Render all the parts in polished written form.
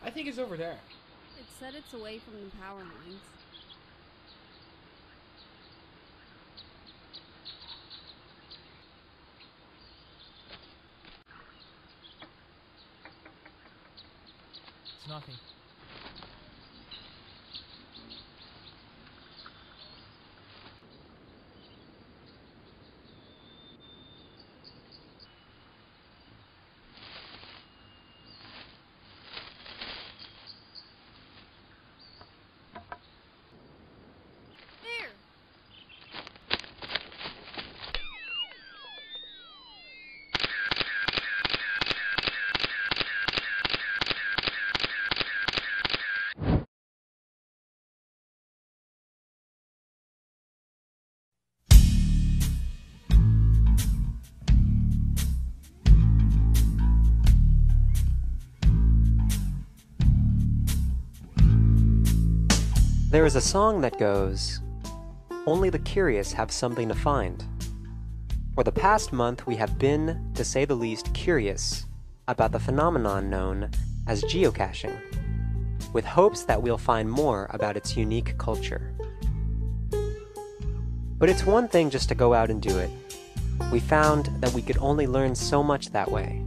I think it's over there. It said it's away from the power lines. It's nothing. There! There is a song that goes, "Only the curious have something to find." For the past month, we have been, to say the least, curious about the phenomenon known as geocaching, with hopes that we'll find more about its unique culture. But it's one thing just to go out and do it. We found that we could only learn so much that way.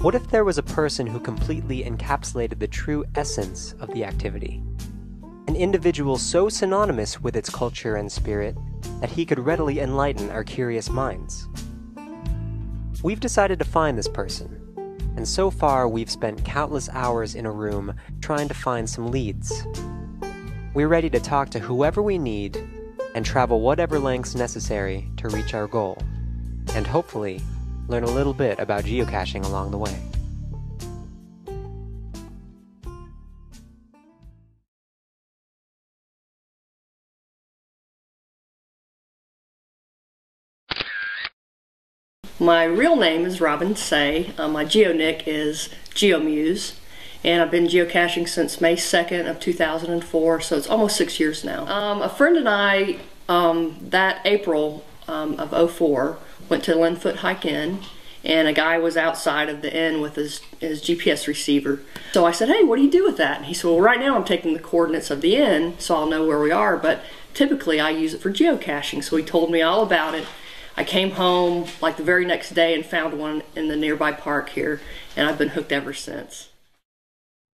What if there was a person who completely encapsulated the true essence of the activity? An individual so synonymous with its culture and spirit that he could readily enlighten our curious minds. We've decided to find this person, and so far we've spent countless hours in a room trying to find some leads. We're ready to talk to whoever we need and travel whatever lengths necessary to reach our goal, and hopefully learn a little bit about geocaching along the way. My real name is Robin Say. My geo-nick is GeoMuse, and I've been geocaching since May 2nd of 2004, so it's almost 6 years now. A friend and I, that April of '04, went to Linfoot Hike Inn, and a guy was outside of the inn with his GPS receiver. So I said, "Hey, what do you do with that?" And he said, "Well, right now I'm taking the coordinates of the inn, so I'll know where we are, but typically I use it for geocaching." So he told me all about it. I came home like the very next day and found one in the nearby park here, and I've been hooked ever since.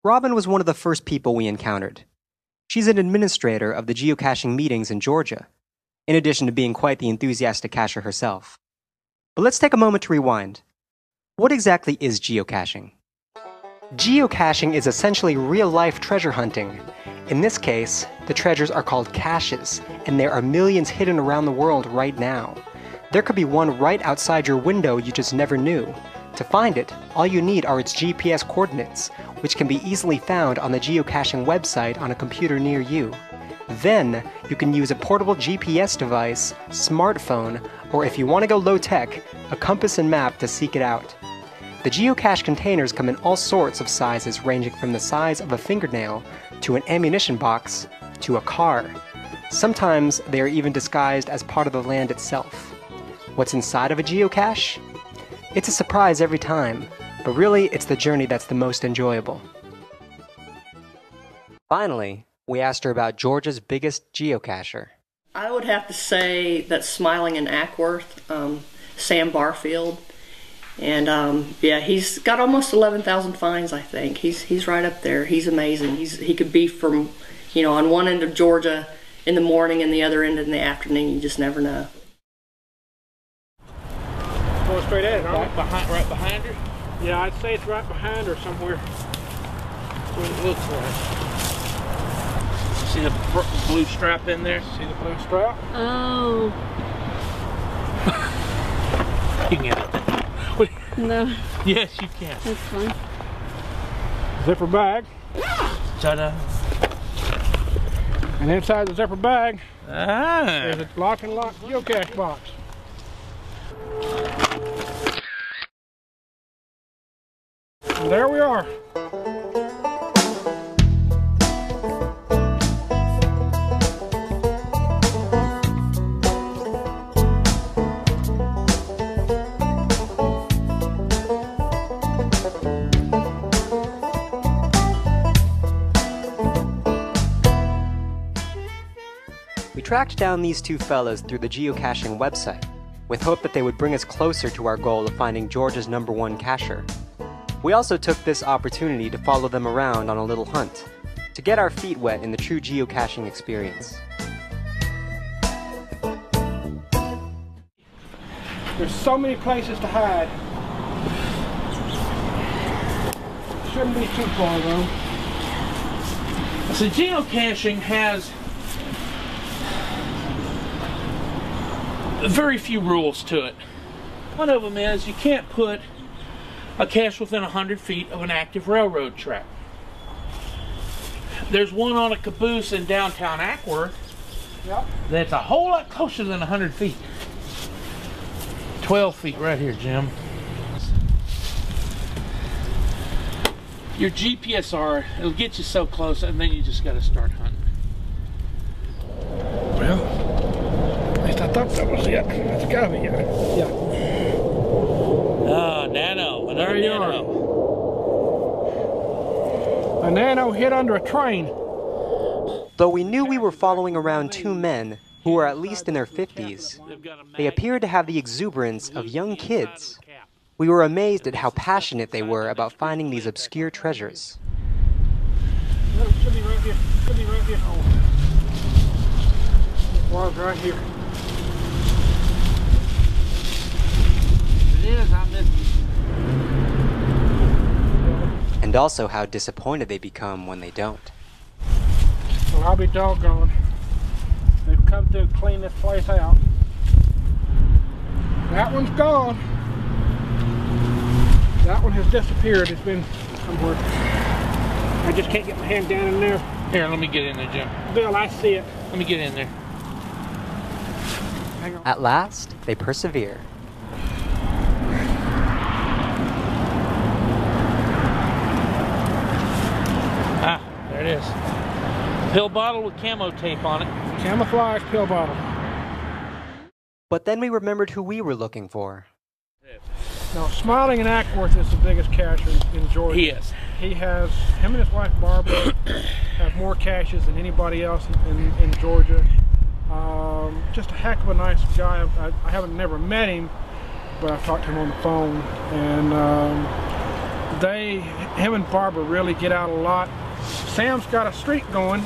Robin was one of the first people we encountered. She's an administrator of the geocaching meetings in Georgia, in addition to being quite the enthusiastic cacher herself. But let's take a moment to rewind. What exactly is geocaching? Geocaching is essentially real-life treasure hunting. In this case, the treasures are called caches, and there are millions hidden around the world right now. There could be one right outside your window you just never knew. To find it, all you need are its GPS coordinates, which can be easily found on the geocaching website on a computer near you. Then, you can use a portable GPS device, smartphone, or if you want to go low-tech, a compass and map to seek it out. The geocache containers come in all sorts of sizes, ranging from the size of a fingernail to an ammunition box to a car. Sometimes they are even disguised as part of the land itself. What's inside of a geocache? It's a surprise every time, but really it's the journey that's the most enjoyable. Finally, we asked her about Georgia's biggest geocacher. I would have to say that Smiling in Ackworth, Sam Barfield. And yeah, he's got almost 11,000 finds, I think. He's right up there. He's amazing. He could be from, on one end of Georgia in the morning and the other end in the afternoon. You just never know. Going straight ahead, huh? Right behind her? Yeah, I'd say it's right behind her somewhere. That's what it looks like. See the blue strap in there? See the blue strap? Oh. You can get it. No. Yes, you can. That's fine. Zipper bag. Ta-da. And inside the zipper bag Ah. is a lock and lock geocache box. And there we are. tracked down these two fellas through the geocaching website, with hope that they would bring us closer to our goal of finding Georgia's #1 cacher. We also took this opportunity to follow them around on a little hunt, to get our feet wet in the true geocaching experience. There's so many places to hide. Shouldn't be too far though. So geocaching has very few rules to it. One of them is you can't put a cache within 100 feet of an active railroad track. There's one on a caboose in downtown Ackworth that's a whole lot closer than 100 feet. 12 feet right here, Jim. Your GPSR, it'll get you so close, and then you just got to start hunting. Well, at least I thought that was it. That's gotta be it. Yeah. Oh, Nano. There you are. A Nano hit under a train. Though we knew we were following around two men who were at least in their 50s, they appeared to have the exuberance of young kids. We were amazed at how passionate they were about finding these obscure treasures. No, it should be right here. Should be right here. Oh. It was right here. It is, I missed it. And also how disappointed they become when they don't. Well, I'll be doggone. They've come to clean this place out. That one's gone. That one has disappeared. It's been somewhere. I just can't get my hand down in there. Here, let me get in there, Jim. Bill, I see it. Let me get in there. Hang on. At last, they persevere. Ah, there it is. Pill bottle with camo tape on it. Camouflage pill bottle. But then we remembered who we were looking for. Now, Smiling in Ackworth is the biggest cacher in Georgia. He is. He has, him and his wife Barbara have more caches than anybody else in Georgia. Just a heck of a nice guy. I haven't never met him, but I've talked to him on the phone. And him and Barbara really get out a lot. Sam's got a streak going.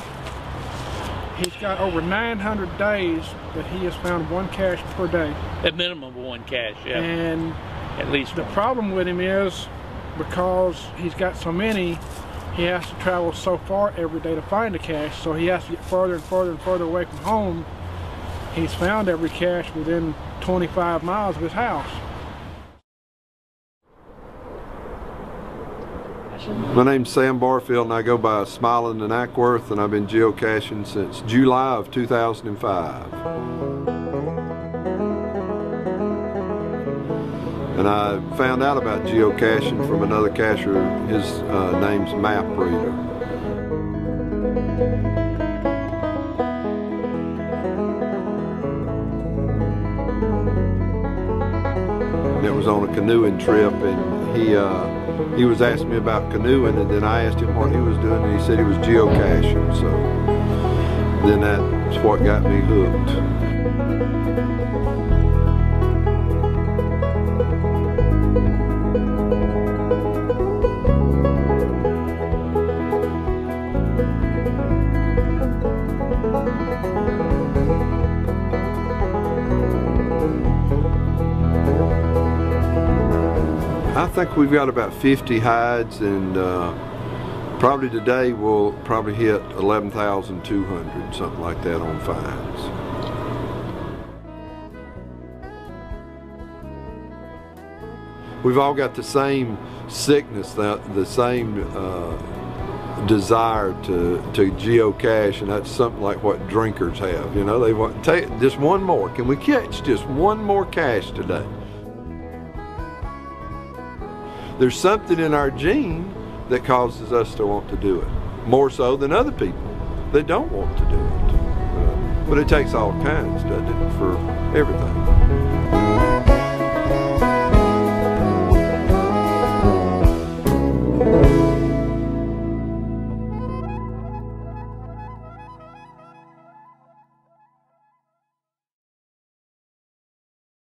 He's got over 900 days that he has found one cache per day. At minimum one cache, yeah. And at least the one. problem with him is, because he's got so many, he has to travel so far every day to find a cache, so he has to get further and further and further away from home. He's found every cache within 25 miles of his house. My name's Sam Barfield and I go by Smiling in Ackworth, and I've been geocaching since July of 2005. And I found out about geocaching from another cacher. His name's Map Reader. And it was on a canoeing trip, and he was asking me about canoeing, and then I asked him what he was doing, and he said he was geocaching. So then that's what got me hooked. I think we've got about 50 hides, and probably today we'll probably hit 11,200, something like that, on finds. We've all got the same sickness, the same desire to geocache, and that's something like what drinkers have. You know, they want take just one more. Can we catch just one more cache today? There's something in our gene that causes us to want to do it, more so than other people that don't want to do it. But it takes all kinds, doesn't it, for everything.